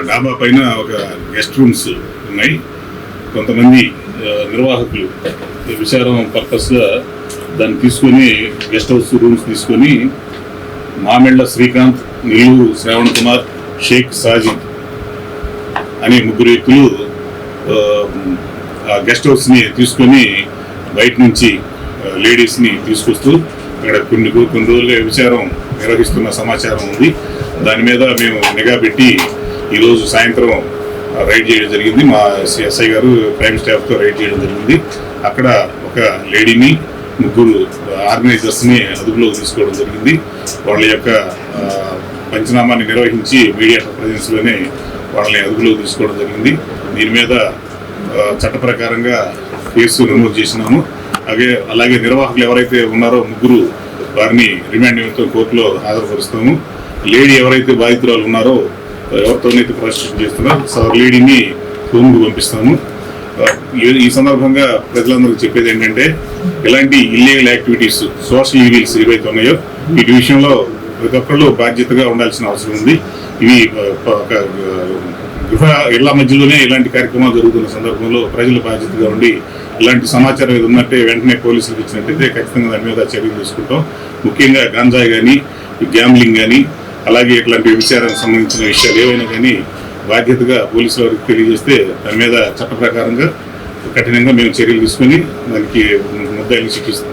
డాబా పైన ఒక గెస్ట్ రూమ్స్ ఉన్నాయి. కొంతమంది నిర్వాహకులు విచారం పర్పస్గా దాన్ని తీసుకొని గెస్ట్ హౌస్ రూమ్స్ తీసుకొని మామిళ్ళ శ్రీకాంత్, నెల్లూరు శ్రావణ్ కుమార్, షేక్ సాజిద్ అనే ముగ్గురు వ్యక్తులు ఆ గెస్ట్ హౌస్ని తీసుకొని బయట నుంచి లేడీస్ని తీసుకొస్తూ అక్కడ కొన్ని రోజులుగా విచారం నిర్వహిస్తున్న సమాచారం ఉంది. దాని మీద మేము నిఘా పెట్టి ఈరోజు సాయంత్రం రైడ్ చేయడం జరిగింది. మా ఎస్ఐ గారు క్రైమ్ స్టాఫ్తో రైడ్ చేయడం జరిగింది. అక్కడ ఒక లేడీని, ముగ్గురు ఆర్గనైజర్స్ని అదుపులోకి తీసుకోవడం జరిగింది. వాళ్ళ యొక్క పంచనామాన్ని నిర్వహించి మీడియా ప్రజెన్స్లోనే వాళ్ళని అదుపులోకి తీసుకోవడం జరిగింది. దీని మీద చట్ట ప్రకారంగా కేసు నమోదు చేసినాము. అలాగే నిర్వాహకులు ఎవరైతే ఉన్నారో ముగ్గురు వారిని రిమాండ్ నిమిత్తం కోర్టులో హాజరుపరుస్తాము. లేడీ ఎవరైతే బాధితురాలు ఉన్నారో ఎవరితోనైతే ప్రాసిక్యూషన్ చేస్తున్నారో లేడీని హోమ్కు పంపిస్తాము. ఈ సందర్భంగా ప్రజలందరికీ చెప్పేది ఏంటంటే, ఇలాంటి ఇల్లీగల్ యాక్టివిటీస్, సోషల్ ఈవిల్స్ ఏవైతే ఉన్నాయో వీటి విషయంలో ప్రతి ఒక్కళ్ళు బాధ్యతగా ఉండాల్సిన అవసరం ఉంది. ఇవి గృహ ఇళ్ల మధ్యలోనే ఇలాంటి కార్యక్రమాలు జరుగుతున్న సందర్భంలో ప్రజలు బాధ్యతగా ఉండి ఇలాంటి సమాచారం ఏది ఉన్నట్టే వెంటనే పోలీసులకు ఇచ్చినట్టయితే ఖచ్చితంగా దాని మీద చర్యలు తీసుకుంటాం. ముఖ్యంగా గాంజాయి కానీ, గ్యాంబ్లింగ్ కానీ, అలాగే ఇట్లాంటి విషయాలకు సంబంధించిన విషయాలు ఏవైనా కానీ బాధ్యతగా పోలీసుల వారికి తెలియజేస్తే దాని మీద చట్ట ప్రకారంగా కఠినంగా మేము చర్యలు తీసుకొని దానికి ముద్దాయిల్ని శిక్షిస్తాం.